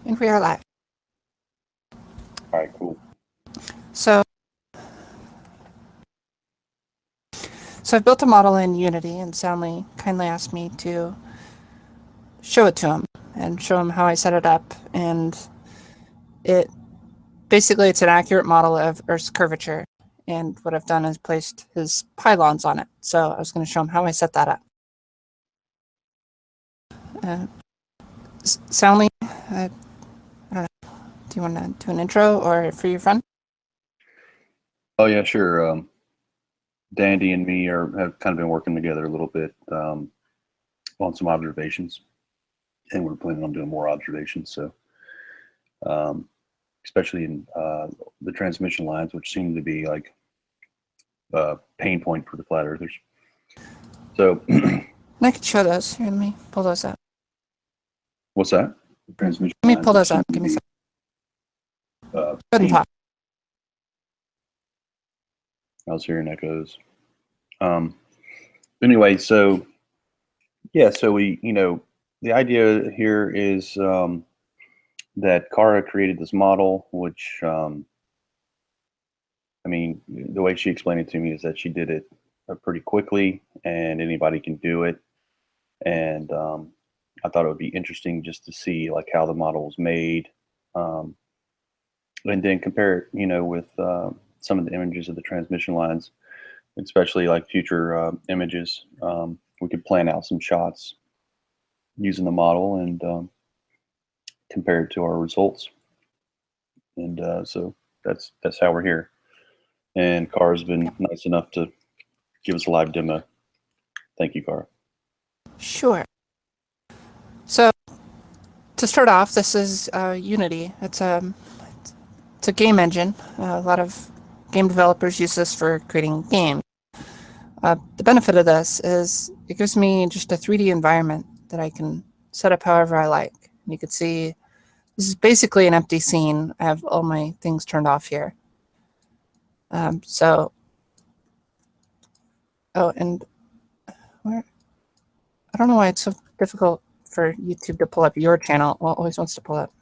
And we are live. All right, cool. So I've built a model in Unity, and Soundly kindly asked me to show it to him and show him how I set it up. And basically it's an accurate model of Earth's curvature. And what I've done is placed his pylons on it. So I was going to show him how I set that up. Soundly, I don't know. Do you want to do an intro or for your friend? Oh yeah, sure. Dandy and me have kind of been working together a little bit on some observations, and we're planning on doing more observations. So, especially in the transmission lines, which seem to be like a pain point for the flat earthers. So, I could show those. Here, let me pull those up. What's that? Transmission Let me pull those up. Give me a second. Go ahead and talk. I was hearing echoes. Anyway, so yeah, so we, the idea here is that Cara created this model, which, I mean, the way she explained it to me is that she did it pretty quickly, and anybody can do it. And I thought it would be interesting just to see like how the model was made, and then compare it, with some of the images of the transmission lines, especially like future images. We could plan out some shots using the model and compare it to our results. And so that's how we're here. And Cara's been nice enough to give us a live demo. Thank you, Cara. Sure. So to start off, this is Unity. It's a game engine. A lot of game developers use this for creating games. The benefit of this is it gives me just a 3D environment that I can set up however I like. And you can see this is basically an empty scene. I have all my things turned off here. And where? I don't know why it's so difficult for YouTube to pull up your channel. Well, it always wants to pull up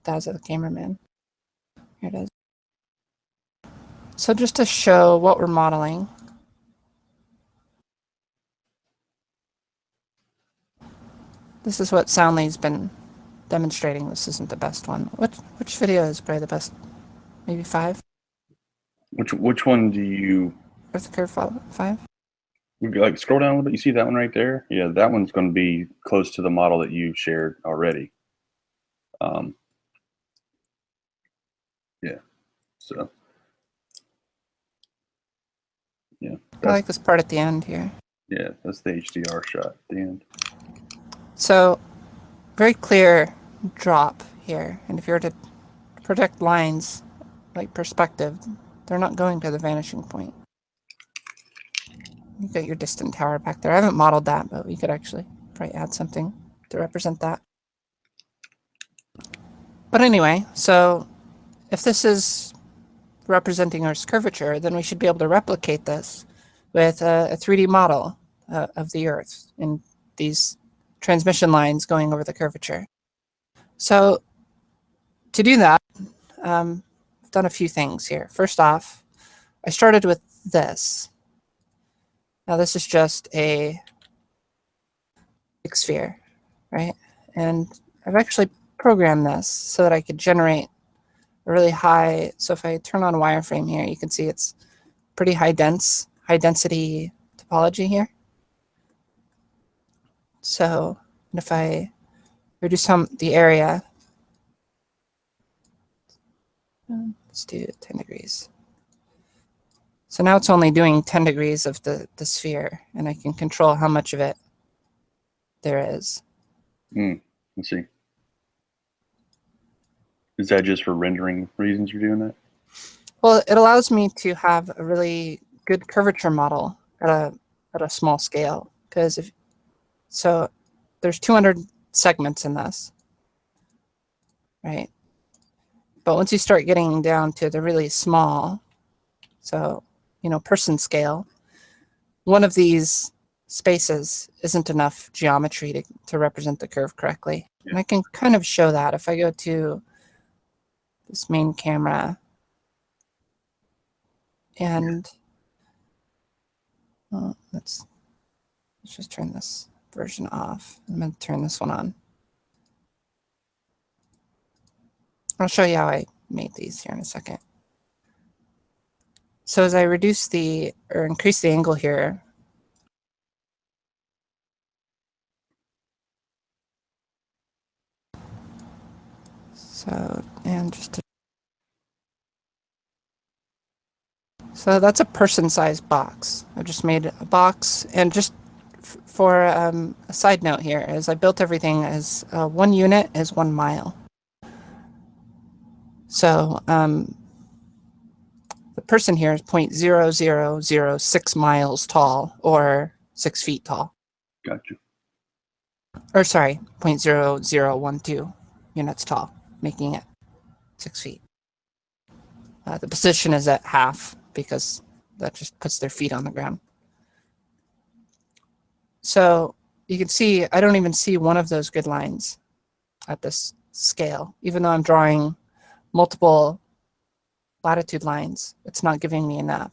Daz of the cameraman. Here it is. So just to show what we're modeling. This is what Soundly's been demonstrating. This isn't the best one. Which video is probably the best? Maybe 5? Which one do you? Earth Curve 5? Like scroll down a little bit. You see that one right there? Yeah, that one's going to be close to the model that you shared already. Yeah. So. Yeah. I like this part at the end here. Yeah, that's the HDR shot at the end. So, very clear drop here. And if you were to project lines like perspective, they're not going to the vanishing point. You got your distant tower back there. I haven't modeled that, but we could actually probably add something to represent that. But anyway, so if this is representing Earth's curvature, then we should be able to replicate this with a 3D model of the Earth in these transmission lines going over the curvature. So to do that, I've done a few things here. First off, I started with this. Now this is just a big sphere, right? And I've actually programmed this so that I could generate a really high, so if I turn on wireframe here, you can see it's pretty high density topology here. So if I reduce the area, let's do 10 degrees. So now it's only doing 10 degrees of the sphere, and I can control how much of it there is. Let's see. Is that just for rendering reasons you're doing that? Well, it allows me to have a really good curvature model at a small scale, because so there's 200 segments in this, right? But once you start getting down to the really small, so person scale, one of these spaces isn't enough geometry to represent the curve correctly. Yeah. And I can kind of show that if I go to this main camera and let's just turn this version off. I'm going to turn this one on. I'll show you how I made these here in a second. So as I reduce or increase the angle here, so that's a person-sized box. I just made a box, and just for a side note here is I built everything as 1 unit is 1 mile. So the person here is 0.0006 miles tall, or 6 feet tall. Gotcha. Or sorry, 0.0012 units tall, making it 6 feet. The position is at half because that just puts their feet on the ground. So you can see I don't even see one of those grid lines at this scale, even though I'm drawing multiple latitude lines. It's not giving me enough.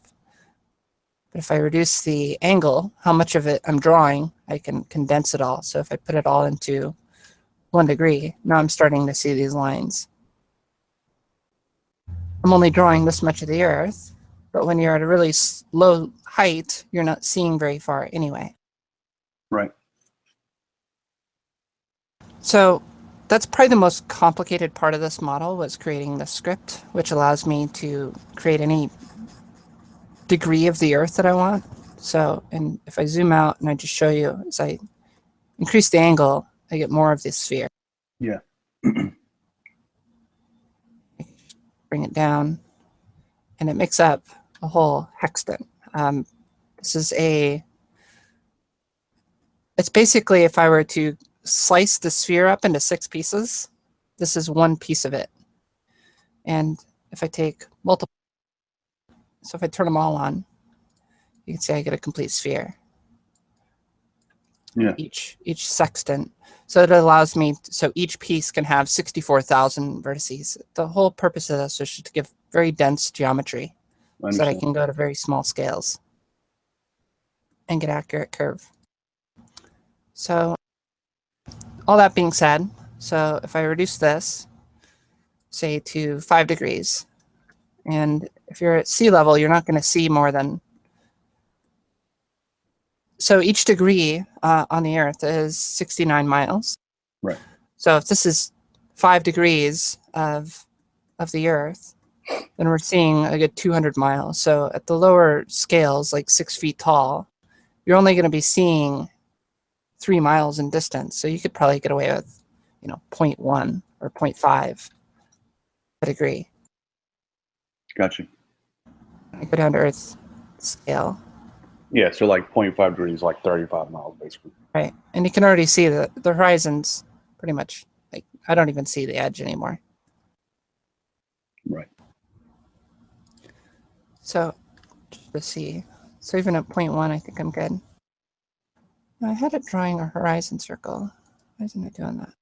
But if I reduce the angle, how much of it I'm drawing, I can condense it all. So if I put it all into 1 degree, now I'm starting to see these lines. I'm only drawing this much of the Earth, but when you're at a really low height, you're not seeing very far anyway. Right. So that's probably the most complicated part of this model, was creating the script, which allows me to create any degree of the Earth that I want. So, and if I zoom out and I just show you, as I increase the angle, I get more of this sphere. Yeah. Bring it down, and it makes up a whole hexagon. This is it's basically, if I were to slice the sphere up into 6 pieces, this is 1 piece of it. And if I take multiple, so if I turn them all on, you can see I get a complete sphere. Yeah. Each sextant. So it allows me, so each piece can have 64,000 vertices. The whole purpose of this is to give very dense geometry so that I can go to very small scales and get accurate curve. So all that being said, so if I reduce this, say to 5 degrees, and if you're at sea level, you're not going to see more than, so each degree on the Earth is 69 miles. Right. So if this is 5 degrees of the Earth, then we're seeing a good 200 miles. So at the lower scales, like 6 feet tall, you're only going to be seeing 3 miles in distance. So you could probably get away with, 0.1 or 0.5 a degree. Gotcha. I go down to Earth scale. Yeah, so like 0.5 degrees, like 35 miles, basically. Right. And you can already see the horizon's pretty much, like, I don't even see the edge anymore. Right. So just to see. So even at 0.1, I think I'm good. Now, I had it drawing a horizon circle. Why isn't it doing that?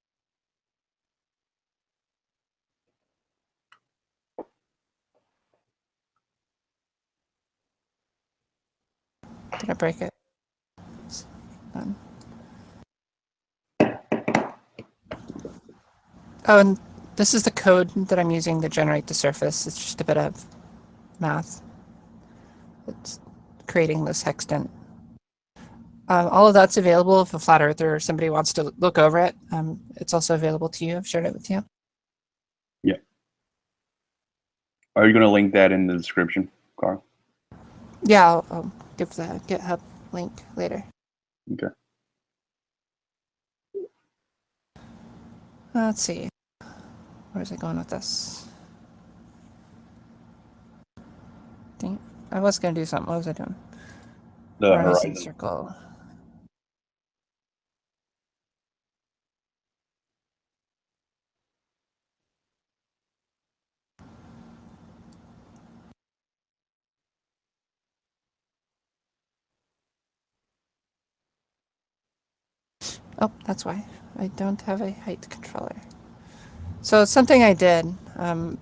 Did I break it? Done. Oh, and this is the code that I'm using to generate the surface. It's just a bit of math. It's creating this hextant. All of that's available if a flat earther or somebody wants to look over it. It's also available to you. I've shared it with you. Yeah. Are you going to link that in the description, Cara? Yeah, I'll give the GitHub link later. Okay. Let's see. Where's it going with this? I was going to do something. What was I doing? The horizon circle. Oh, that's why. I don't have a height controller. So something I did, I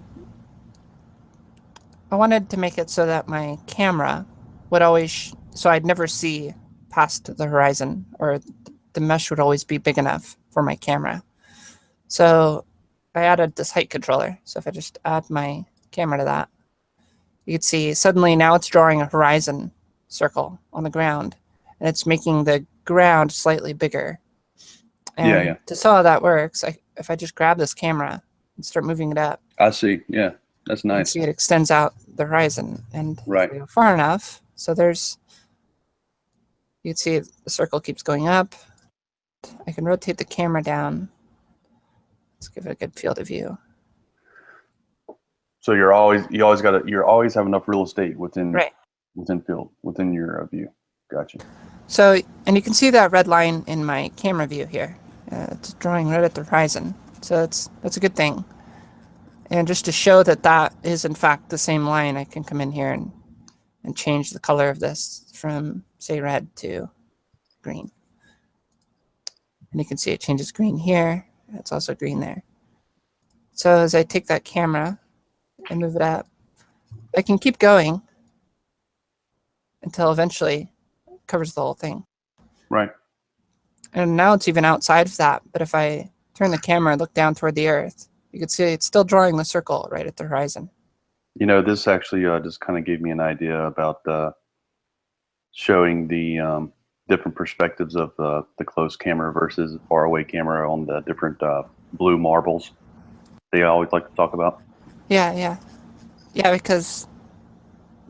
wanted to make it so that my camera would always, so I'd never see past the horizon, or the mesh would always be big enough for my camera. So I added this height controller. So if I just add my camera to that, you can see suddenly now it's drawing a horizon circle on the ground, and it's making the ground slightly bigger. And Yeah. to see how that works, if I just grab this camera and start moving it up, I see. Yeah, that's you can nice. see it extends out the horizon. And Right. if we go far enough, so there's, you can see the circle keeps going up. I can rotate the camera down. Let's give it a good field of view. So you always have enough real estate within Right. within your view. Gotcha. So, and you can see that red line in my camera view here. It's drawing right at the horizon. So that's a good thing. And just to show that that is in fact the same line, I can come in here and change the color of this from, say, red to green. And you can see it changes green here. It's also green there. So as I take that camera and move it up, I can keep going until eventually it covers the whole thing. Right. And now it's even outside of that. But if I turn the camera and look down toward the Earth, you can see it's still drawing the circle right at the horizon. You know, this actually just kind of gave me an idea about showing the different perspectives of the close camera versus far away camera on the different blue marbles they always like to talk about. Yeah, because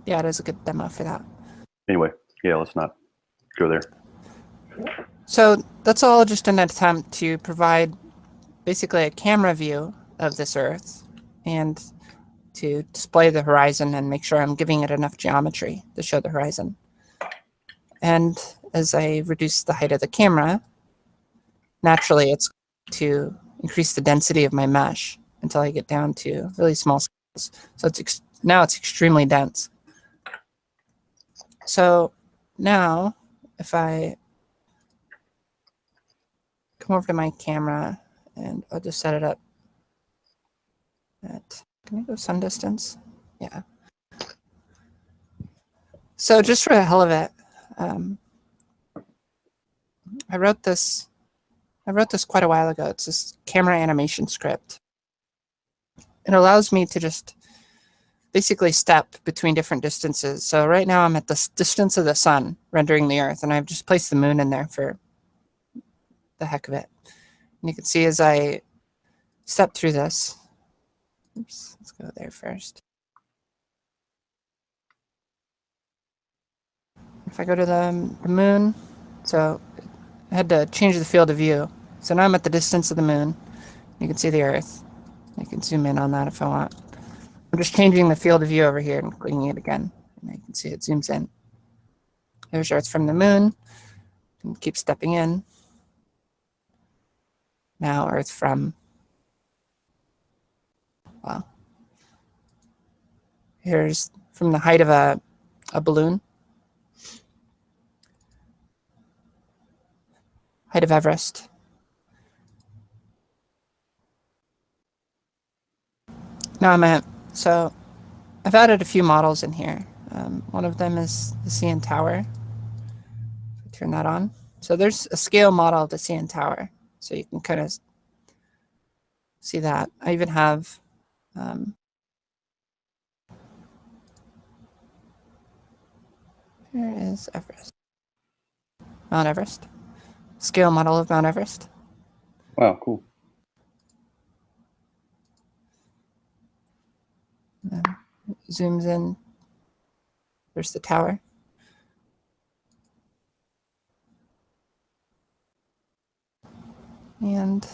it is a good demo for that. Anyway, yeah, let's not go there. So that's all just an attempt to provide basically a camera view of this Earth and to display the horizon and make sure I'm giving it enough geometry to show the horizon. And as I reduce the height of the camera, naturally it's to increase the density of my mesh until I get down to really small scales. So now it's extremely dense. So now if I come over to my camera and I'll just set it up at, can I go sun distance? Yeah. So just for the hell of it, I wrote this quite a while ago. It's this camera animation script. It allows me to just basically step between different distances. So right now I'm at the distance of the sun rendering the Earth, and I've just placed the moon in there for the heck of it. And you can see as I step through this, oops, let's go there first. If I go to the moon, so I had to change the field of view. So now I'm at the distance of the moon. You can see the Earth. I can zoom in on that if I want. I'm just changing the field of view over here and clicking it again. And you can see it zooms in. There's Earth from the moon. And keep stepping in. Now Earth from, well, here's from the height of a balloon. Height of Everest. Now I'm at, so I've added a few models in here. One of them is the CN Tower. Turn that on. So there's a scale model of the CN Tower. So you can kind of see that. I even have here is Everest. Mount Everest. Scale model of Mount Everest. Wow, cool. Zooms in. There's the tower. And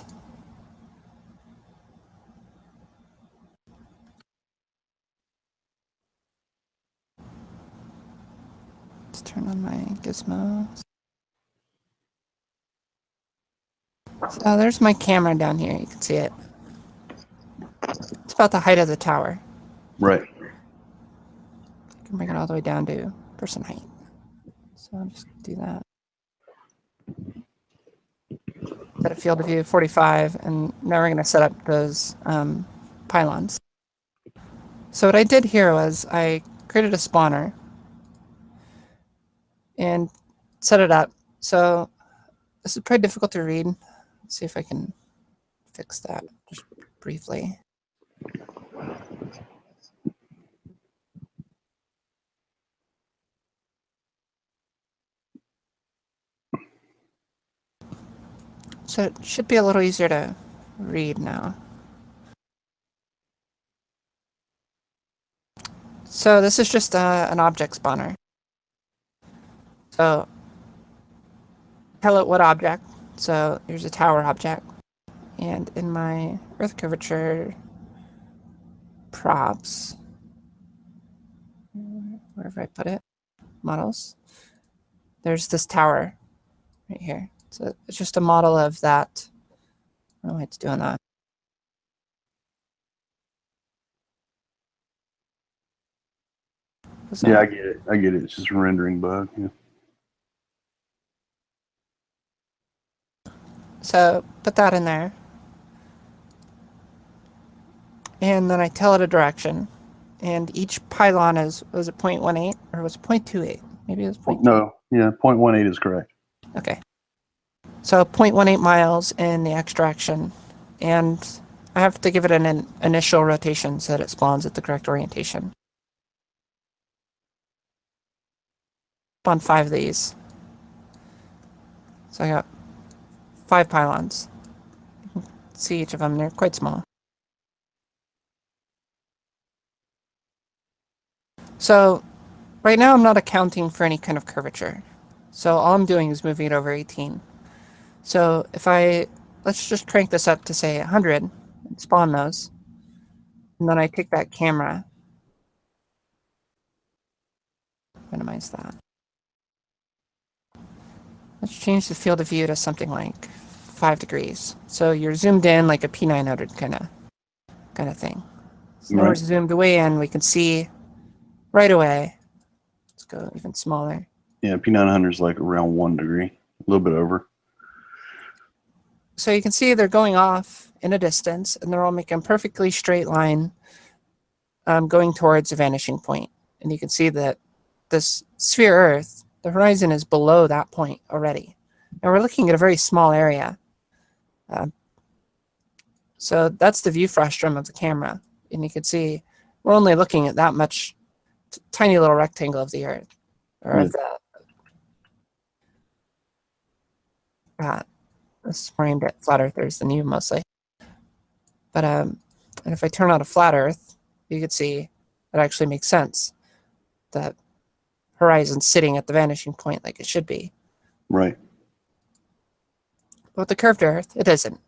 let's turn on my gizmos. So there's my camera down here. You can see it. It's about the height of the tower. Right. I can bring it all the way down to person height. So I'll just do that. set a field of view 45, and now we're going to set up those pylons. So what I did here was I created a spawner and set it up. So this is pretty difficult to read. Let's see if I can fix that just briefly. So it should be a little easier to read now. So this is just an object spawner. So tell it what object. So here's a tower object. And in my Earth curvature props, wherever I put it, models, there's this tower right here. So it's just a model of that. I don't know why it's doing that. Yeah, I get it. I get it. It's just a rendering bug. Yeah. So put that in there. And then I tell it a direction. And each pylon was it 0.18 or was it 0.28? Maybe it was 0.2. No, yeah, 0.18 is correct. Okay. So 0.18 miles in the X direction. And I have to give it an initial rotation so that it spawns at the correct orientation. Spawn 5 of these. So I got 5 pylons. You can see each of them, they're quite small. So right now I'm not accounting for any kind of curvature. So all I'm doing is moving it over 18. So if let's just crank this up to say 100 and spawn those. And then I take that camera, minimize that. Let's change the field of view to something like 5 degrees. So you're zoomed in like a P900 kind of thing. So now we're zoomed way in, we can see right away. Let's go even smaller. Yeah, P900 is like around 1 degree, a little bit over. So you can see they're going off in a distance, and they're all making a perfectly straight line going towards a vanishing point. And you can see that this sphere Earth, the horizon is below that point already. And we're looking at a very small area. So that's the view frustum of the camera. And you can see we're only looking at that much tiny little rectangle of the Earth. Or of that. This is more aimed at flat earthers than you mostly. But and if I turn on a flat Earth, you can see it actually makes sense. That horizon's sitting at the vanishing point like it should be. Right. But with the curved Earth, it isn't.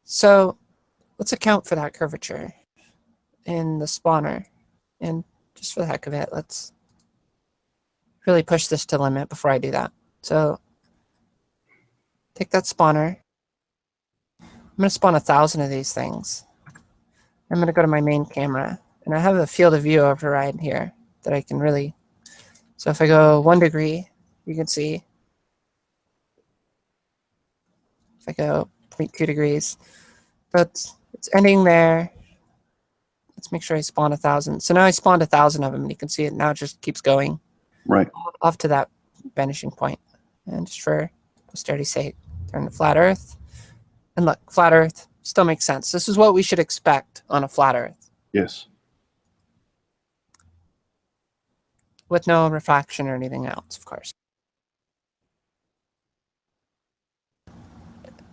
So let's account for that curvature in the spawner. And just for the heck of it, let's really push this to the limit before I do that. So take that spawner. I'm going to spawn 1,000 of these things. I'm going to go to my main camera. And I have a field of view override here that I can really... So if I go 1 degree, you can see. If I go 0.2 degrees. But it's ending there. Let's make sure I spawn 1,000. So now I spawned 1,000 of them, and you can see it now just keeps going right off to that vanishing point. And just for posterity's sake, turn to flat Earth. And look, flat Earth still makes sense. This is what we should expect on a flat Earth. Yes. With no refraction or anything else, of course.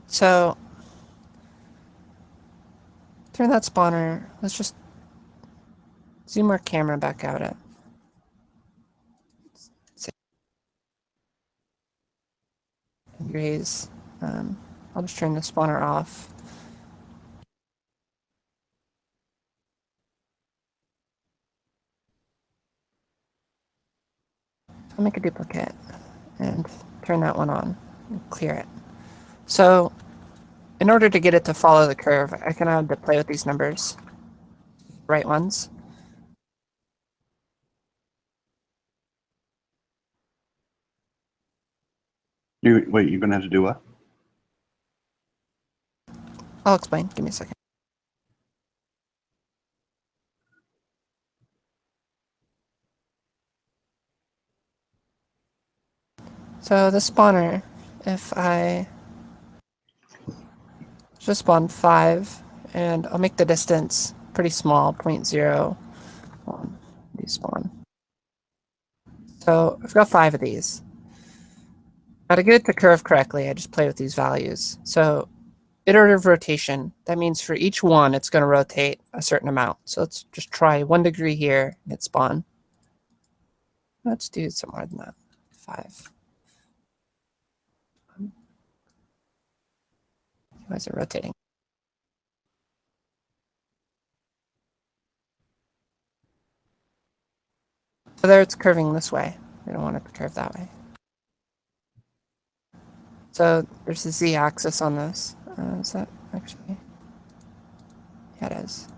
So turn that spawner. Let's just zoom our camera back out at 6 degrees. I'll just turn the spawner off. I'll make a duplicate and turn that one on and clear it. So in order to get it to follow the curve, I kind of have to play with these numbers. Right ones. Wait, you're going to have to do what? I'll explain. Give me a second. So the spawner, if I just spawn 5, and I'll make the distance pretty small, 0.01 despawn. So I've got 5 of these. Now to get it to curve correctly, I just play with these values. So iterative rotation, that means for each one, it's going to rotate a certain amount. So let's just try 1 degree here and hit spawn. Let's do some more than that, 5. Why is it rotating? So there it's curving this way. We don't want it to curve that way. So there's the z-axis on this. Is that actually? Yeah, it is.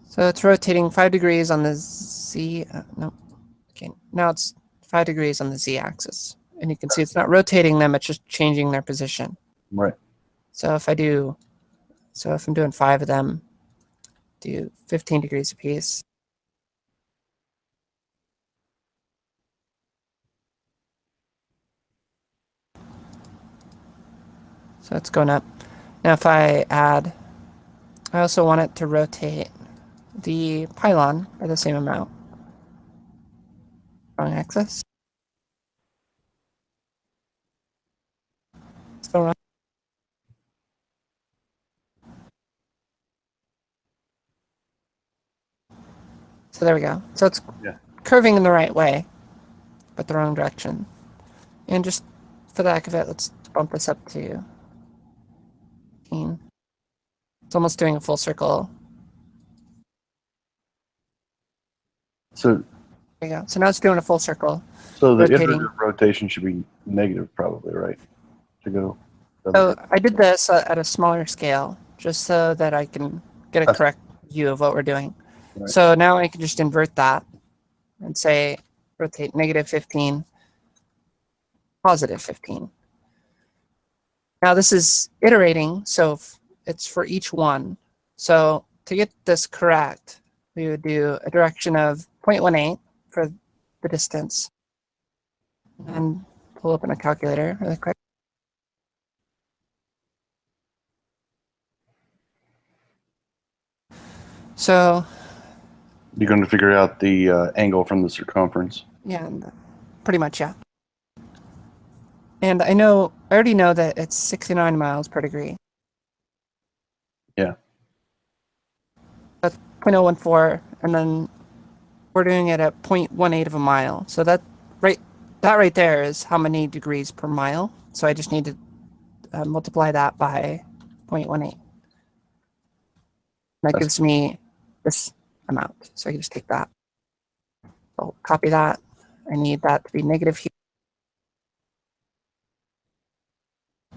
So it's rotating 5 degrees on the z. No, okay. Now it's 5 degrees on the z-axis, and you can see it's not rotating them; it's just changing their position. Right. So if I'm doing 5 of them, do 15 degrees apiece. So it's going up. Now if I also want it to rotate the pylon by the same amount. Wrong axis. Still wrong. So there we go. So it's curving in the right way, but the wrong direction. And just for the heck of it, let's bump this up to 15. It's almost doing a full circle. So There you go. So now it's doing a full circle. So the rotating. iterative rotation should be negative, probably, right? To go. So I did this at a smaller scale, just so that I can get a correct view of what we're doing. Right. So now I can just invert that and say rotate -15, +15. Now this is iterating, so it's for each one. So to get this correct, we would do a direction of 0.18 for the distance. And pull open a calculator really quick. So you're going to figure out the angle from the circumference. Yeah, pretty much, yeah. And I already know that it's 69 miles per degree. Yeah. That's 0.014, and then we're doing it at 0.18 of a mile. So that right there is how many degrees per mile. So I just need to multiply that by 0.18. That gives me this amount. So I can just take that. I'll copy that. I need that to be negative here.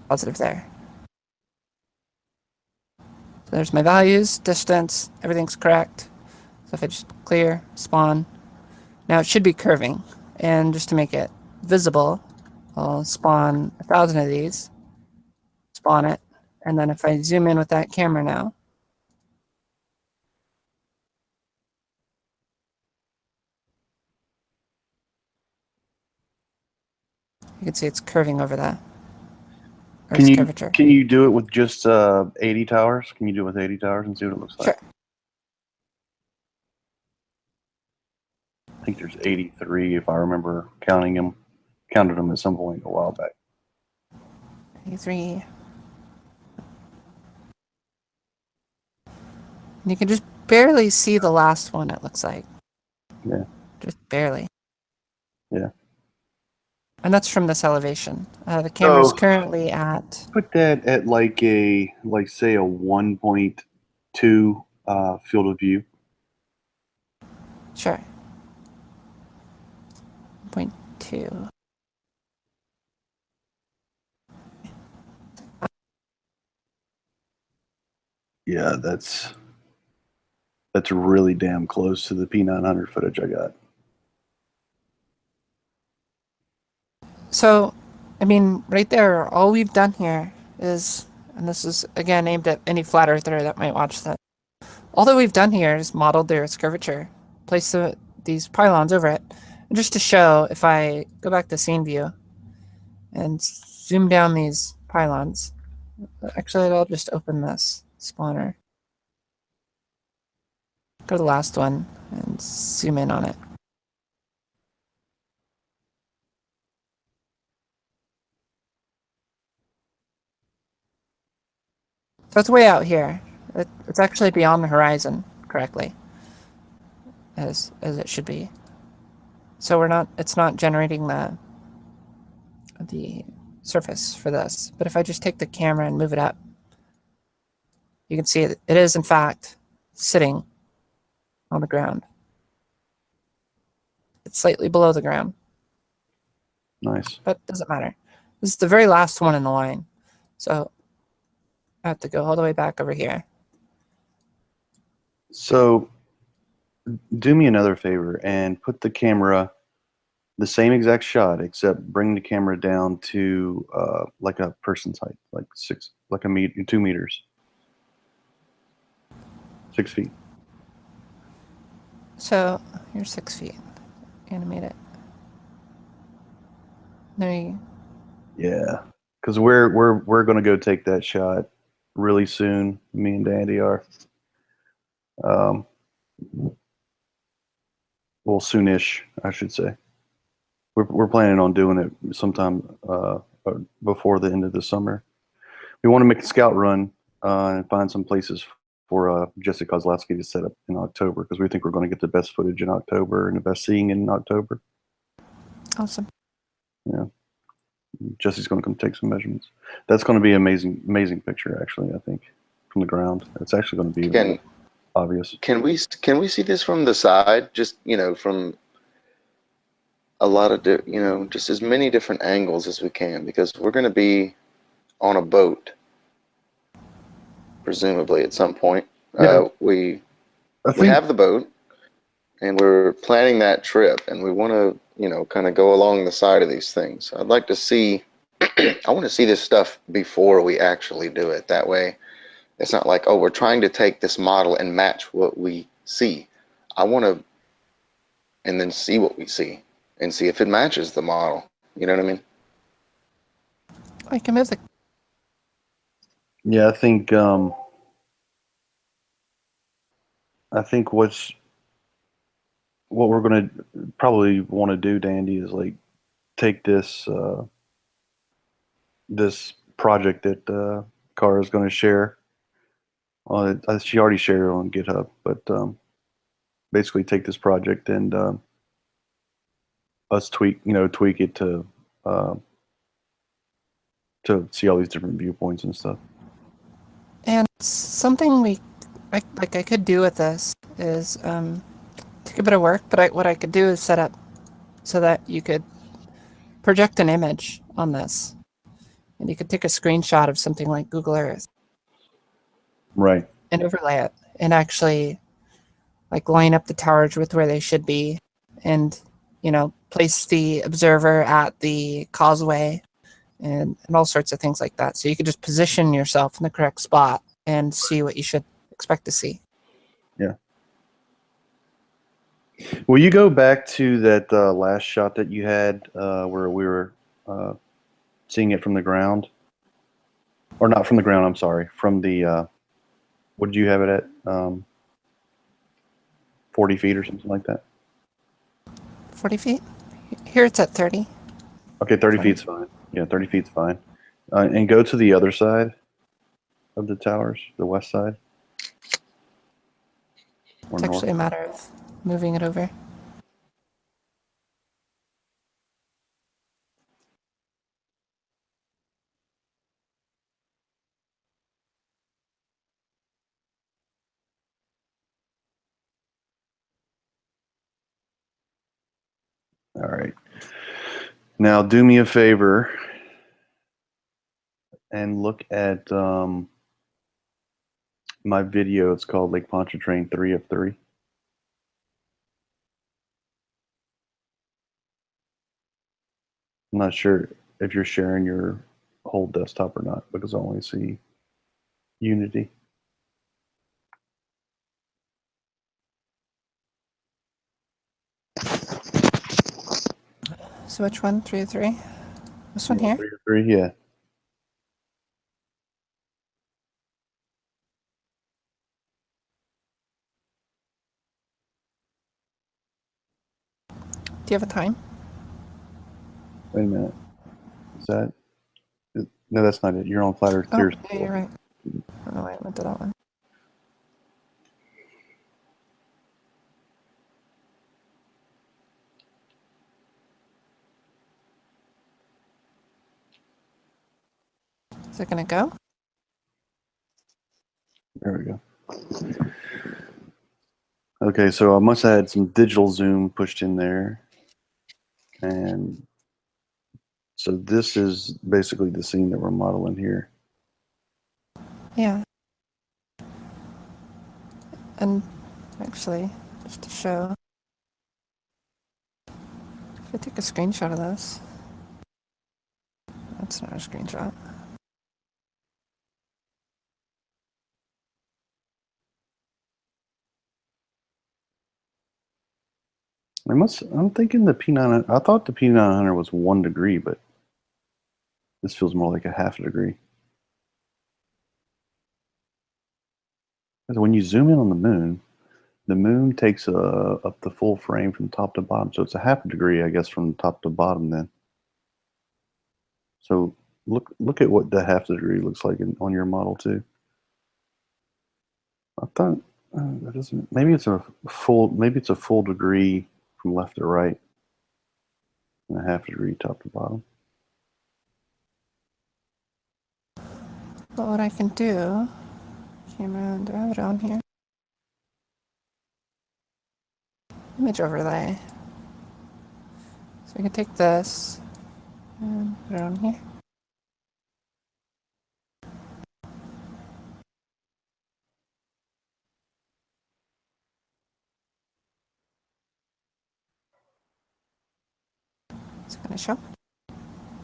Positive there. So there's my values, distance, everything's correct. So if I just clear, spawn, now it should be curving. And just to make it visible, I'll spawn 1,000 of these, spawn it, and then if I zoom in with that camera now, you can see it's curving over that. Curvature. Can you do it with just 80 towers? Can you do it with 80 towers and see what it looks like? Sure. I think there's 83 if I remember counting them. Counted them at some point a while back. 83. You can just barely see the last one, it looks like. Yeah. Just barely. Yeah. And that's from this elevation. The camera's currently at... Put that at like say a 1.2 field of view. Sure. 1.2. Yeah, that's really damn close to the P900 footage I got. So, I mean, right there, all we've done here is And this is, again, aimed at any flat earther that might watch this. All that we've done here is modeled the Earth's curvature, place these pylons over it. And just to show, if I go back to scene view and zoom down these pylons, actually, I'll just open this spawner. Go to the last one and zoom in on it. So it's way out here. It's actually beyond the horizon correctly, as it should be. So it's not generating the surface for this. But if I just take the camera and move it up, you can see it is in fact sitting on the ground. It's slightly below the ground. Nice. But it doesn't matter. This is the very last one in the line. So I have to go all the way back over here. So do me another favor and put the camera, the same exact shot, except bring the camera down to like a person's height, like 2 meters, 6 feet. So you're 6 feet. Animate it. There you. Yeah, because we're gonna go take that shot really soon. Me and Dandy are. Well, soonish, I should say. We're planning on doing it sometime before the end of the summer. We want to make a scout run and find some places for Jessica Kozlowski to set up in October, because we think we're going to get the best footage in October and the best seeing in October. Awesome. Yeah. Jesse's going to come take some measurements. That's going to be an amazing picture, actually, I think, from the ground. It's actually going to be obvious. Can we see this from the side? Just, from a lot of, just as many different angles as we can, because we're going to be on a boat, presumably at some point. Yeah. We have the boat, and we're planning that trip, and we want to, kind of go along the side of these things. I'd like to see, I want to see this stuff before we actually do it. That way, it's not like, oh, we're trying to take this model and match what we see. I want to, and then see what we see and see if it matches the model. You know what I mean? I can move the. Yeah, I think what we're going to probably want to do, Dandy, is like take this this project that Cara is going to share. She already shared it on GitHub, but basically take this project and us tweak it to see all these different viewpoints and stuff. And something I could do with this is take a bit of work, but what I could do is set up so that you could project an image on this, and you could take a screenshot of something like Google Earth, right, and overlay it, and actually like line up the towers with where they should be, and place the observer at the causeway, and all sorts of things like that. So you could just position yourself in the correct spot and see what you should expect to see. Yeah. Will you go back to that last shot that you had where we were seeing it from the ground? Or not from the ground, I'm sorry. From the, what did you have it at? 40 feet or something like that? 40 feet? Here it's at 30. Okay, 30 feet's fine. Yeah, 30 feet's fine. And go to the other side of the towers, the west side. It's actually a matter of moving it over. All right. Now do me a favor and look at my video. It's called Lake Pontchartrain 3 of 3. I'm not sure if you're sharing your whole desktop or not, because I only see Unity. So which one? 3 of 3? This one here? 3 of 3, yeah. Do you have a time? Wait a minute. Is that? No, that's not it. You're on Flat Earth Oh, Theory. yeah, you're right. Oh, wait, I went to that one. Is it going to go? There we go. Okay, so I must have had some digital zoom pushed in there. And so this is basically the scene that we're modeling here. Yeah. And actually, just to show, if I take a screenshot of this, that's not a screenshot. I'm thinking the P900, I thought the P900 was 1 degree, but this feels more like a half a degree. Because when you zoom in on the moon takes up the full frame from top to bottom. So it's a half a degree, I guess, from top to bottom then. So look at what the half degree looks like on your model too. I thought that doesn't. Maybe it's a full degree from left to right, and a half degree top to bottom. But what I can do, camera, do I have it on here? Image overlay. So I can take this and put it on here. Is it going to show?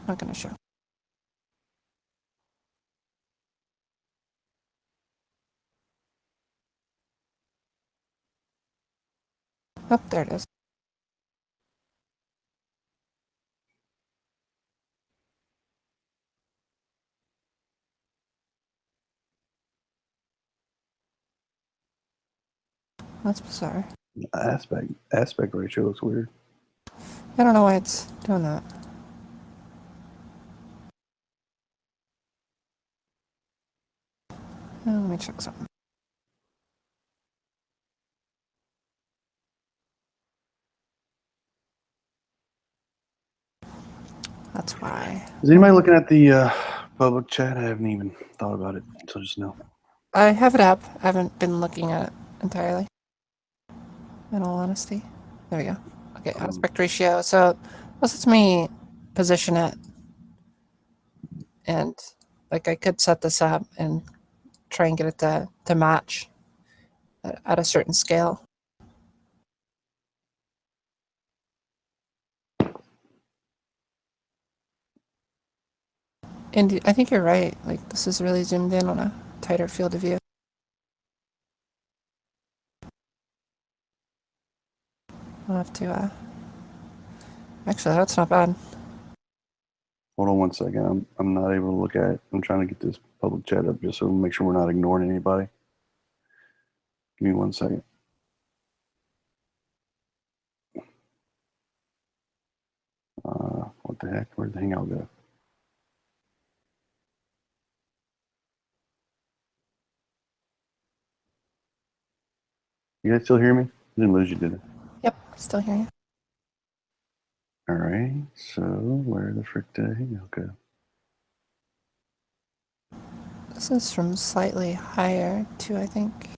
Not going to show. Oh, there it is. That's bizarre. Aspect ratio looks weird. I don't know why it's doing that. Let me check something. That's why. Is anybody looking at the public chat? I haven't even thought about it until just now. I have it up. I haven't been looking at it entirely. In all honesty. There we go. Okay, aspect ratio. So this lets me position it. And like I could set this up and try and get it to match at a certain scale. And I think you're right. Like this is really zoomed in on a tighter field of view. I'll have to, actually that's not bad. Hold on one second. I'm not able to look at it. I'm trying to get this public chat up just so we make sure we're not ignoring anybody. Give me 1 second. What the heck? Where'd the hangout go? You guys still hear me? I didn't lose you, did I? Yep, still hear you. All right. So where the frick did the hangout go? This is from slightly higher too, I think.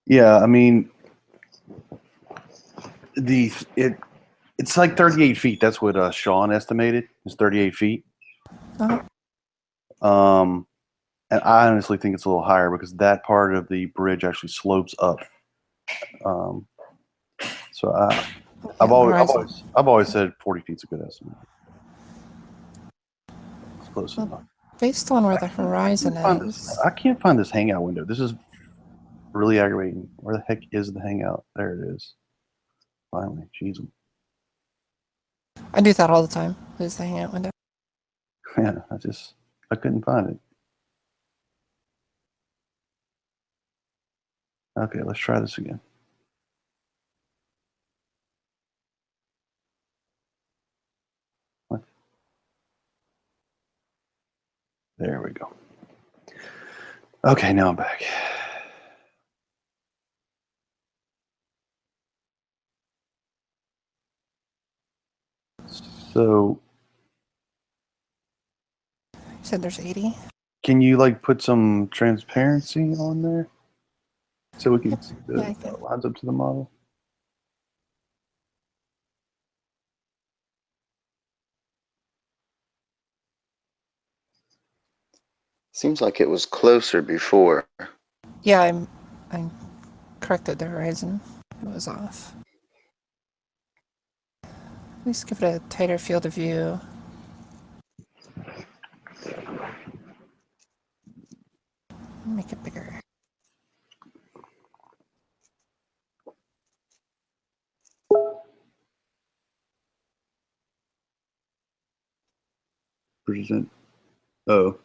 Yeah, I mean, it It's like 38 feet. That's what Sean estimated. It's 38 feet. Uh-huh. And I honestly think it's a little higher because that part of the bridge actually slopes up. So I've always said 40 feet's a good estimate. It's close enough. Based on where the horizon is. I can't find this hangout window. This is really aggravating. Where the heck is the hangout? There it is. Finally, jeez. I do that all the time. Lose the hangout window. Yeah, I couldn't find it. Okay, let's try this again. What? There we go. Okay, now I'm back. So, You said there's 80? can you like put some transparency on there so we can see that lines up to the model? Seems like it was closer before. Yeah, I corrected the horizon. It was off. Let's give it a tighter field of view. Make it bigger. Present. Oh,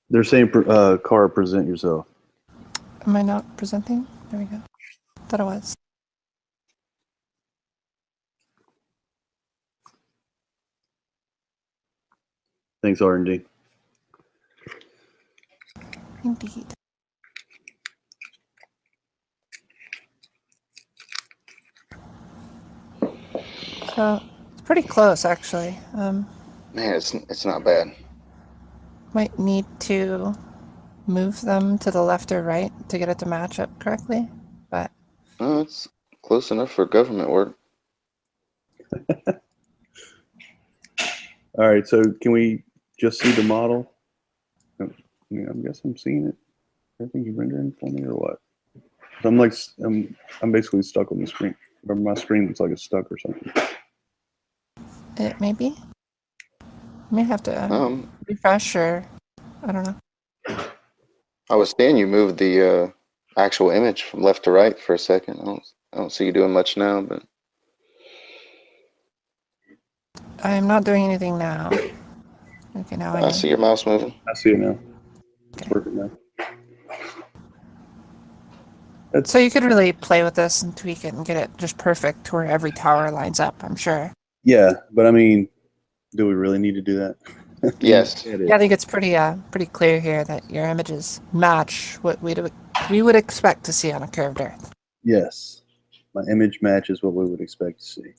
they're saying, Cara, present yourself. Am I not presenting? There we go. Thought I was. Thanks, R&D. Indeed. So it's pretty close, actually. Man, it's not bad. Might need to move them to the left or right to get it to match up correctly, but Oh, it's close enough for government work. All right, so can we just see the model? I guess I'm seeing it. Everything you rendering for me, or what? I'm basically stuck on the screen. Or my screen looks like it's stuck or something. it may be. May have to refresh, or I don't know. I was seeing you move the actual image from left to right for a second. I don't see you doing much now, but I'm not doing anything now. Okay, now I see your mouse moving. I see it now. It's Okay. working now. So you could really play with this and tweak it and get it just perfect to where every tower lines up, I'm sure. Yeah, but I mean, do we really need to do that? Yes. Yeah, I think it's pretty clear here that your images match what we would expect to see on a curved Earth. Yes, my image matches what we would expect to see.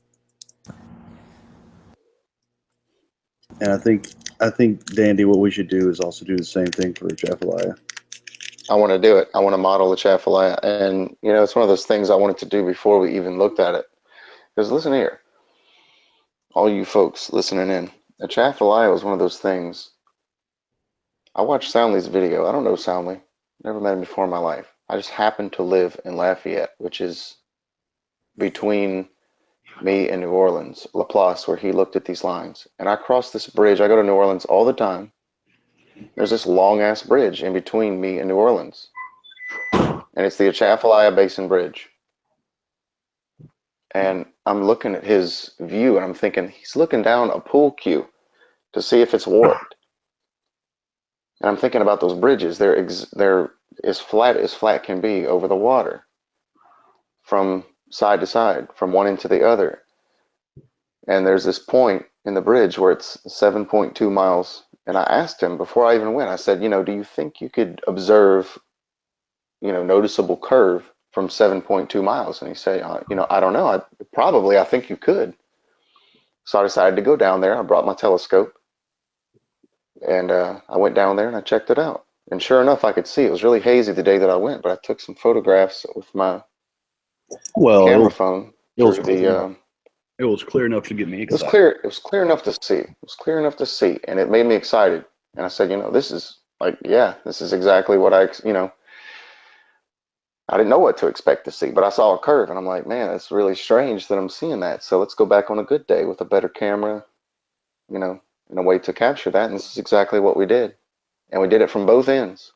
And I think, Dandy, what we should do is also do the same thing for Japhalaya. I want to do it. I want to model the Japhalaya. And, it's one of those things I wanted to do before we even looked at it. Because listen here, all you folks listening in, the Japhalaya was one of those things. I watched Soundly's video. I don't know Soundly. Never met him before in my life. I just happened to live in Lafayette, which is between me and New Orleans, Laplace, where he looked at these lines. And I crossed this bridge. I go to New Orleans all the time. There's this long-ass bridge in between me and New Orleans. And it's the Atchafalaya Basin Bridge. And I'm looking at his view, and I'm thinking, he's looking down a pool cue to see if it's warped. And I'm thinking about those bridges. They're as flat can be over the water, from side to side, from one end to the other. And there's this point in the bridge where it's 7.2 miles. And I asked him before I even went, I said, do you think you could observe, noticeable curve from 7.2 miles? And he said, I don't know. I think you could. So I decided to go down there. I brought my telescope. And I went down there and I checked it out. And sure enough, I could see. It was really hazy the day that I went, but I took some photographs with my camera phone through the It was clear enough to get me It was excited. clear. It was clear enough to see. It was clear enough to see, and it made me excited. And I said, this is like, yeah, this is exactly what I didn't know what to expect to see, but I saw a curve, and I'm like, man, it's really strange that I'm seeing that. So let's go back on a good day with a better camera, in a way to capture that. And this is exactly what we did, and we did it from both ends.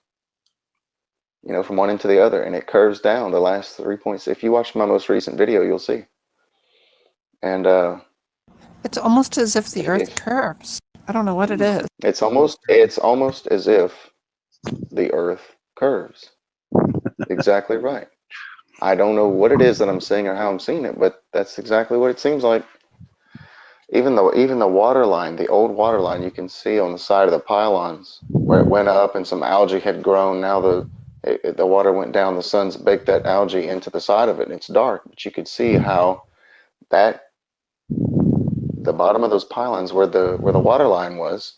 From one end to the other, and it curves down the last 3 points. If you watch my most recent video, you'll see. And it's almost as if the Earth curves. I don't know what it is. It's almost as if the Earth curves. Exactly right. I don't know what it is that I'm seeing or how I'm seeing it, but that's exactly what it seems like. Even the water line, the old water line, you can see on the side of the pylons where it went up and some algae had grown. Now the water went down. The sun's baked that algae into the side of it, and it's dark. But you could see how the bottom of those pylons where the water line was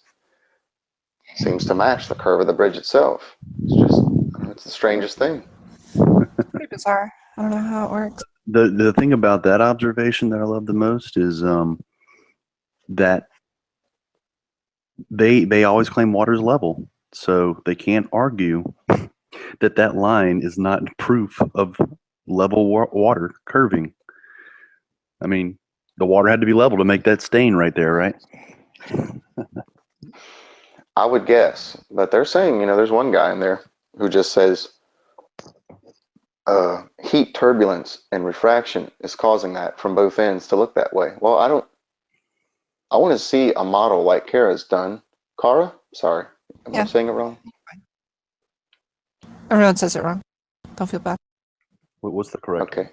seems to match the curve of the bridge itself. It's the strangest thing. Pretty bizarre. I don't know how it works. The thing about that observation that I love the most is that they always claim water's level, so they can't argue that line is not proof of level water curving. I mean, the water had to be level to make that stain right there, right? I would guess, but they're saying, there's one guy in there who just says heat turbulence and refraction is causing that from both ends to look that way. Well, I want to see a model like Cara's done. Cara? Sorry. Am I saying it wrong? Everyone says it wrong. Don't feel bad. What's the correct? Okay.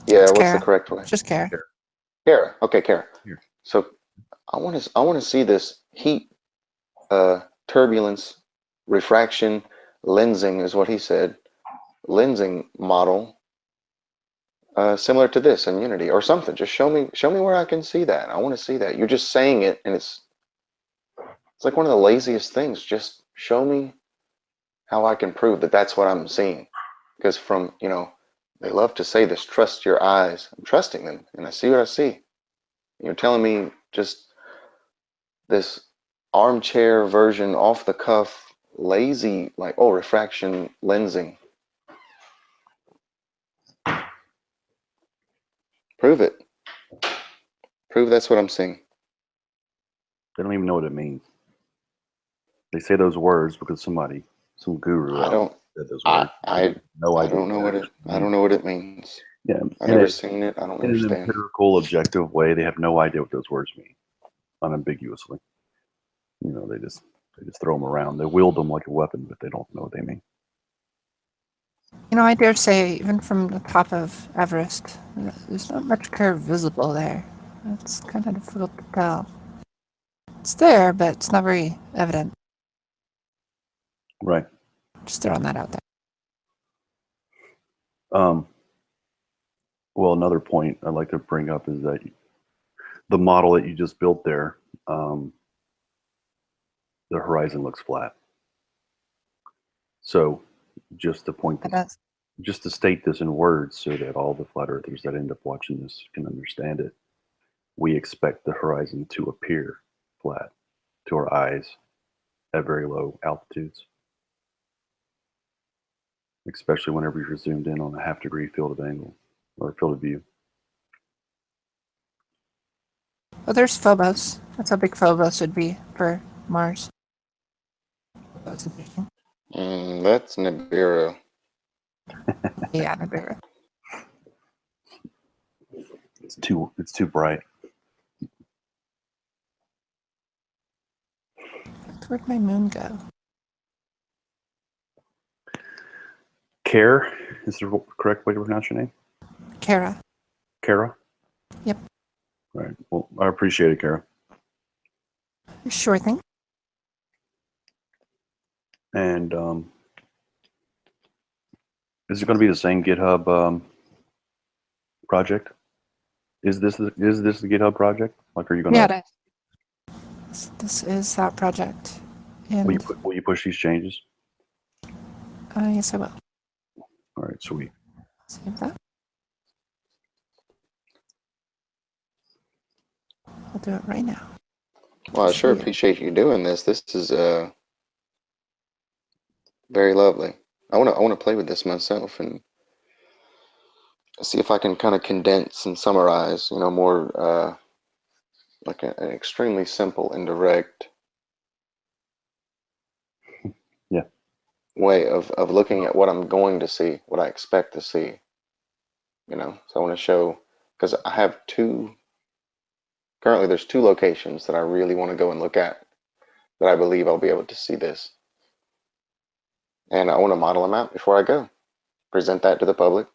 Yeah, It's what's Cara. the correct way? Just Cara. Cara. Okay, Cara. Here. So I want to see this heat turbulence, refraction, lensing is what he said. Lensing model similar to this in Unity or something. Just show me where I can see that. I want to see that. You're just saying it, and it's like one of the laziest things. Just show me how I can prove that that's what I'm seeing. Because from, they love to say this, trust your eyes. I'm trusting them, and I see what I see. You're telling me just this armchair version, off the cuff, lazy, like, oh, refraction, lensing. Prove it. Prove that's what I'm seeing. They don't even know what it means. They say those words because some guru said those words. I don't know what it means. Yeah, I've never seen it. I don't in understand. an empirical, objective way, they have no idea what those words mean, unambiguously. They just throw them around. They wield them like a weapon, but they don't know what they mean. I dare say, even from the top of Everest, there's not much curve visible there. It's kind of difficult to tell. It's there, but it's not very evident. Right. Just throwing that out there. Well, another point I'd like to bring up is that the model that you just built there, the horizon looks flat. So just to state this in words so that all the flat earthers that end up watching this can understand it, we expect the horizon to appear flat to our eyes at very low altitudes, especially whenever you're zoomed in on a half-degree field of angle or field of view. Well, there's Phobos. That's how big Phobos would be for Mars. That's interesting. That's Nibiru. Yeah, Nibiru. It's too bright. Where'd my moon go? Care is the correct way to pronounce your name? Cara. Cara? Yep. All right. Well, I appreciate it, Cara. Sure thing. And is it going to be the same GitHub project? Is this the GitHub project? Like, are you going to? Yeah, it is. This is that project. And will you push these changes? yes, I will. All right, sweet. Save that. I'll do it right now. Well, I sure appreciate you doing this. This is very lovely. I want to play with this myself and see if I can kind of condense and summarize, more like an extremely simple and direct way of looking at what I'm going to see, what I expect to see. So I want to show, because I have currently there's two locations that I really want to go and look at that I believe I'll be able to see this. And I want to model them out before I go, present that to the public,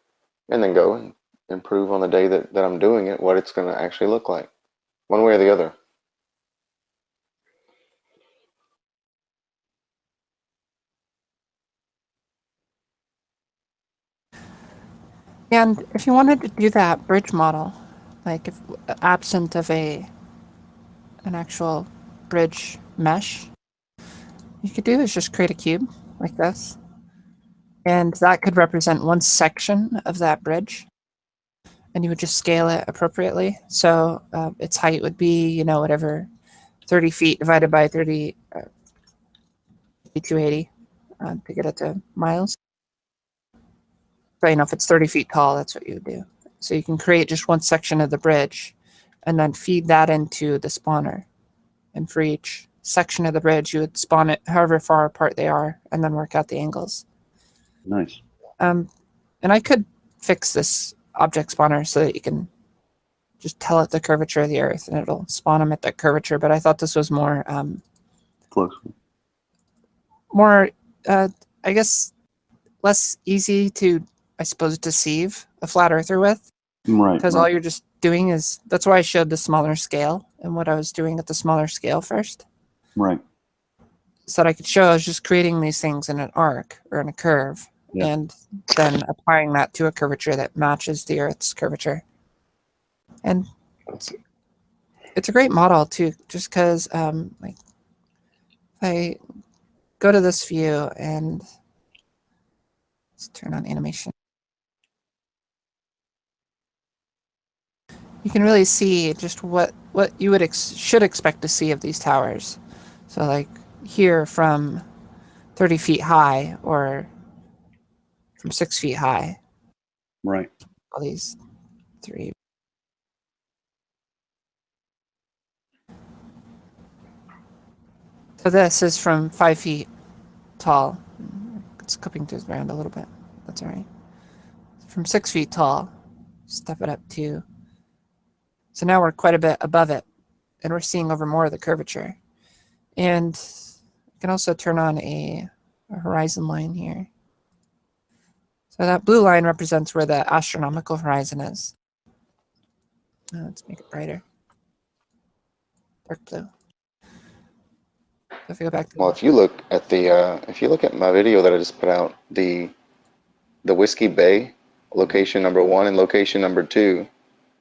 and then go and improve on the day that I'm doing it, what it's going to actually look like, one way or the other. And if you wanted to do that bridge model, like if absent of an actual bridge mesh, you could do is just create a cube like this. And that could represent one section of that bridge. And you would just scale it appropriately. So its height would be, whatever, 30 feet divided by 30, 280 to get it to miles. So, if it's 30 feet tall, that's what you would do. So you can create just one section of the bridge and then feed that into the spawner. And for each section of the bridge, you would spawn it however far apart they are and then work out the angles. Nice. And I could fix this object spawner so that you can just tell it the curvature of the Earth and it'll spawn them at that curvature. But I thought this was more close. More, I guess, less easy to, I suppose, deceive a flat earther with. Right. Because all you're just doing is, that's why I showed the smaller scale and what I was doing at the smaller scale first. Right. So that I could show I was just creating these things in an arc or in a curve. Yeah. And then applying that to a curvature that matches the Earth's curvature. And it's a great model too, just because like if I go to this view and let's turn on animation, you can really see just what you would should expect to see of these towers. So like here from 30 feet high or from 6 feet high. Right. All these three. So this is from 5 feet tall. It's cupping to the ground a little bit. That's all right. From 6 feet tall, step it up to. So now we're quite a bit above it, and we're seeing over more of the curvature. And you can also turn on a horizon line here. So that blue line represents where the astronomical horizon is. Let's make it brighter. Dark blue. So if we go back to if you look at my video that I just put out, the Whiskey Bay location number 1 and location number 2,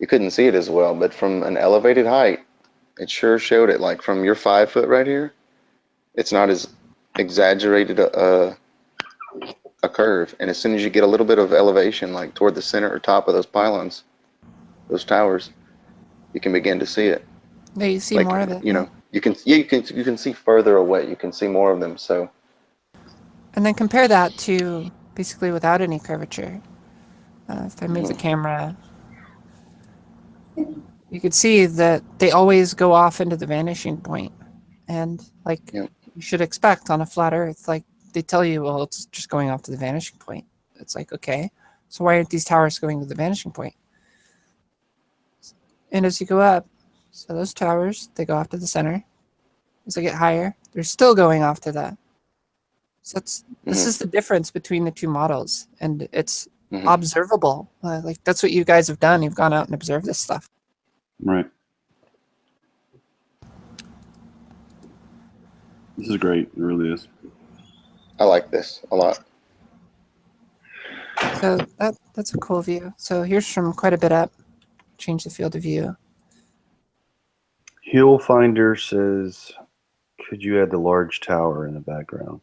you couldn't see it as well, but from an elevated height, it sure showed it. Like from your 5 foot right here, it's not as exaggerated a curve. And as soon as you get a little bit of elevation, like toward the center or top of those pylons, those towers, you can begin to see it. Yeah, you see more of it. You can see further away. You can see more of them. So, and then compare that to basically without any curvature. If I move the camera, you could see that they always go off into the vanishing point. And like you should expect on a flat Earth, like they tell you, well, it's just going off to the vanishing point. It's like, okay, so why aren't these towers going to the vanishing point? And as you go up, so those towers, they go off to the center. As they get higher, they're still going off to that. So this is the difference between the two models, and it's observable. Like that's what you guys have done. You've gone out and observed this stuff. Right. This is great. It really is. I like this a lot. So that's a cool view. So here's from quite a bit up. Change the field of view. Hill Finder says, could you add the large tower in the background?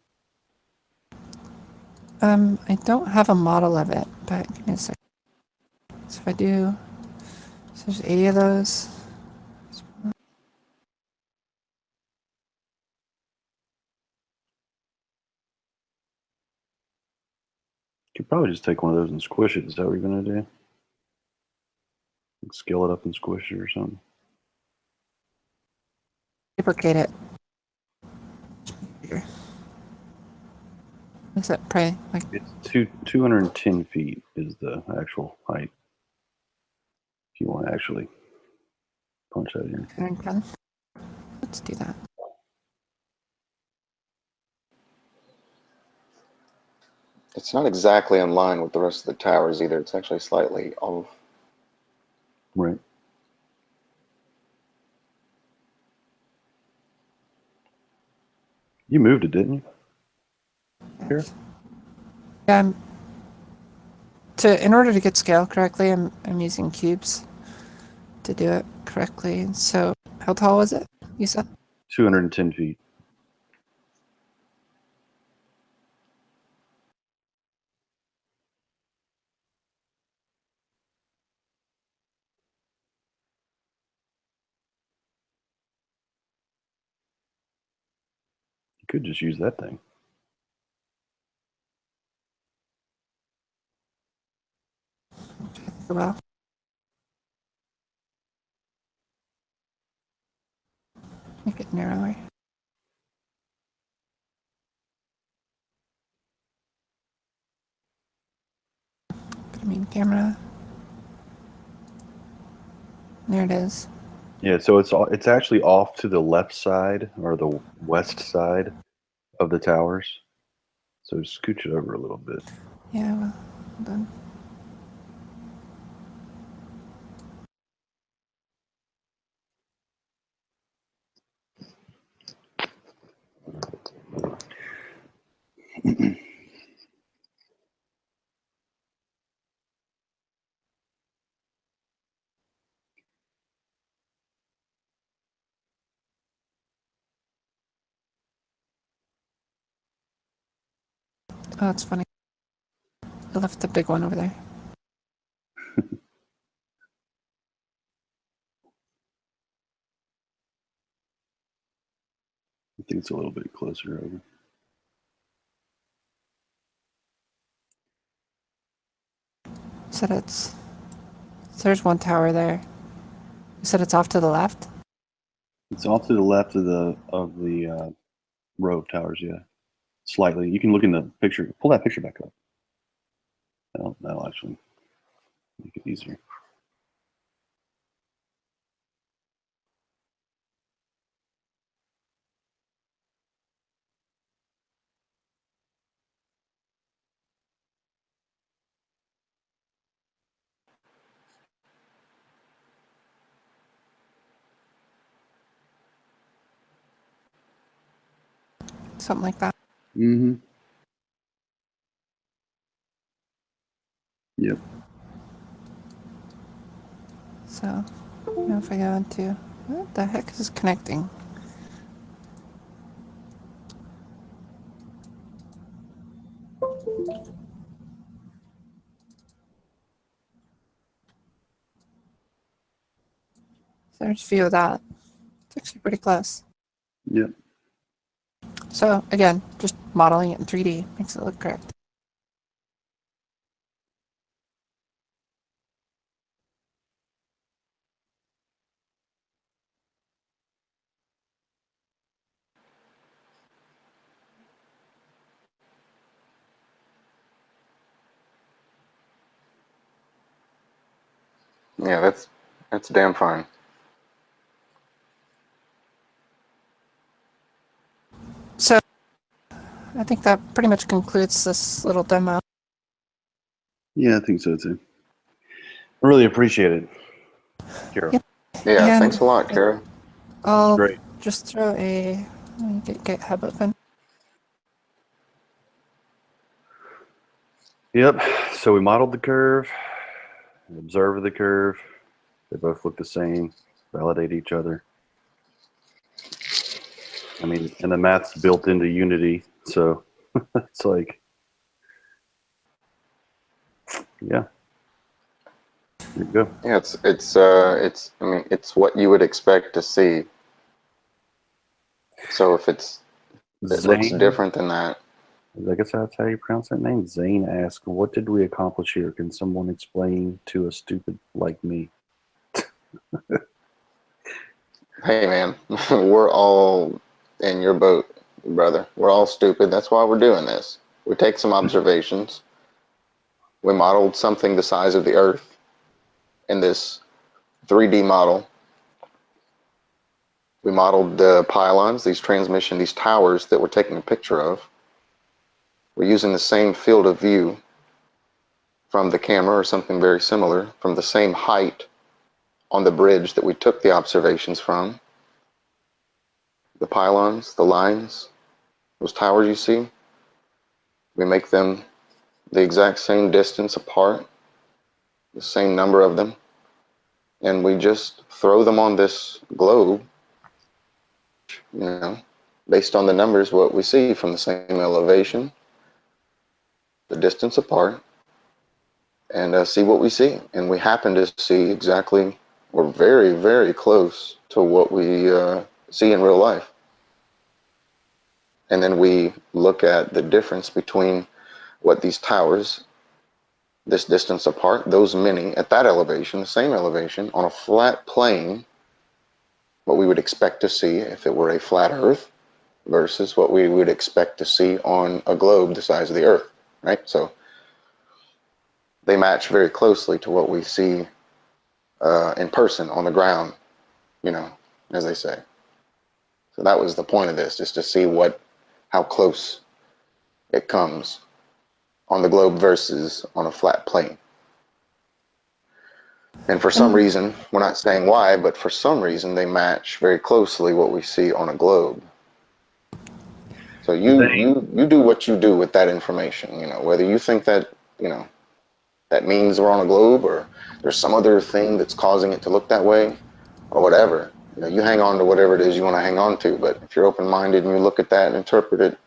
I don't have a model of it, but give me a second. So if I do, so there's 80 of those. Could probably just take one of those and squish it. Is that what you're gonna do? Scale it up and squish it or something. Duplicate it. Is that probably like It's 210 feet is the actual height. If you want to actually punch that in. 210? Let's do that. It's not exactly in line with the rest of the towers either. It's actually slightly off. Right. You moved it, didn't you? Here? Yeah, in order to get scale correctly, I'm using cubes to do it correctly. So how tall was it, you said? 210 feet. You could just use that thing. Well, make it narrower. Put a main camera. There it is. Yeah, so it's actually off to the left side or the west side of the towers. So scooch it over a little bit. Yeah, well, hold on. Oh, that's funny. I left the big one over there. I think it's a little bit closer over. So there's one tower there. You said it's off to the left? It's off to the left of the row of towers, yeah. Slightly. You can look in the picture. Pull that picture back up. That'll actually make it easier. Something like that. Mm-hmm. Yep. So, now if I go into, what the heck is connecting? So there's a view of that. It's actually pretty close. Yep. So again, just modeling it in 3D makes it look correct. Yeah, that's damn fine. So I think that pretty much concludes this little demo. Yeah, I think so too. I really appreciate it, Cara. Yep. Yeah, And thanks a lot, Cara. I'll Great. just throw a, let me get Github open. Yep. So we modeled the curve, observed the curve. They both look the same. Validate each other. I mean, and the math's built into Unity, so it's like, yeah. There you go. Yeah, I mean, it's what you would expect to see. So if it looks Zane, different than that. I guess that's how you pronounce that name. Zane asks, what did we accomplish here? Can someone explain to a stupid like me? Hey, man, we're all in your boat, brother. We're all stupid. That's why we're doing this. We take some observations. We modeled something the size of the Earth in this 3D model. We modeled the pylons, these towers that we're taking a picture of. We're using the same field of view from the camera or something very similar, from the same height on the bridge that we took the observations from. The pylons, the lines, those towers you see, we make them the exact same distance apart, the same number of them, and we just throw them on this globe, based on the numbers, what we see from the same elevation, the distance apart, and see what we see. And we happen to see exactly, or very, very close to what we see in real life. And then we look at the difference between what these towers, this distance apart, those many at that elevation, the same elevation, on a flat plane, what we would expect to see if it were a flat Earth versus what we would expect to see on a globe the size of the Earth, right? So they match very closely to what we see in person on the ground, as they say. So that was the point of this, just to see how close it comes on the globe versus on a flat plane. And for some reason, we're not saying why, but for some reason they match very closely what we see on a globe. So you do what you do with that information, whether you think that, that means we're on a globe or there's some other thing that's causing it to look that way or whatever. You hang on to whatever it is you want to hang on to, but if you're open-minded and you look at that and interpret it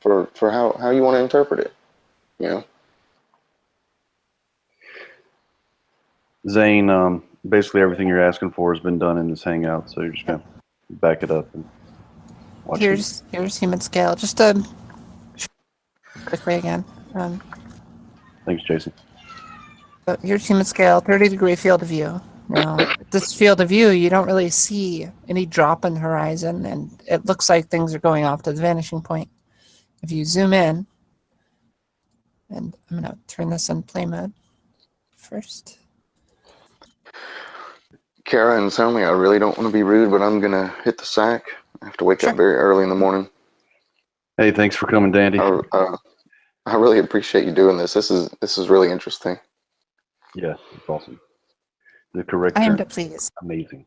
for how you want to interpret it, Zane, basically everything you're asking for has been done in this hangout, so you're just gonna back it up and watch Here's human scale. Just quickly again. Thanks, Jason. So here's human scale, 30-degree field of view. Now, this field of view, you don't really see any drop in the horizon, and it looks like things are going off to the vanishing point. If you zoom in, and I'm going to turn this in play mode first. Cara and Soundly, I really don't want to be rude, but I'm going to hit the sack. I have to wake up very early in the morning. Hey, thanks for coming, Dandy. I really appreciate you doing this. This is really interesting. Yeah, it's awesome. The correct. I am to please. Amazing.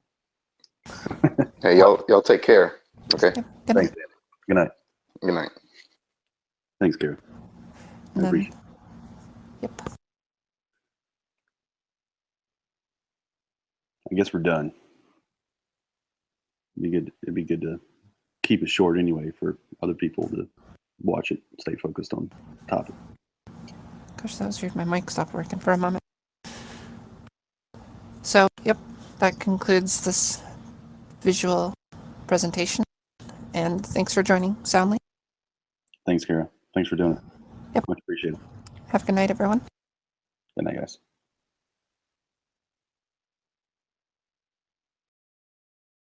Hey, y'all take care. Okay. Yep. Good night. Thanks, Dandy. Good night. Good night. Thanks, Gary. I appreciate it. Yep. I guess we're done. It'd be good to keep it short anyway for other people to watch it, stay focused on the topic. Gosh, that was weird. My mic stopped working for a moment. So, yep, that concludes this visual presentation. And thanks for joining Soundly. Thanks, Cara. Thanks for doing it. Yep. Much appreciated. Have a good night, everyone. Good night, guys.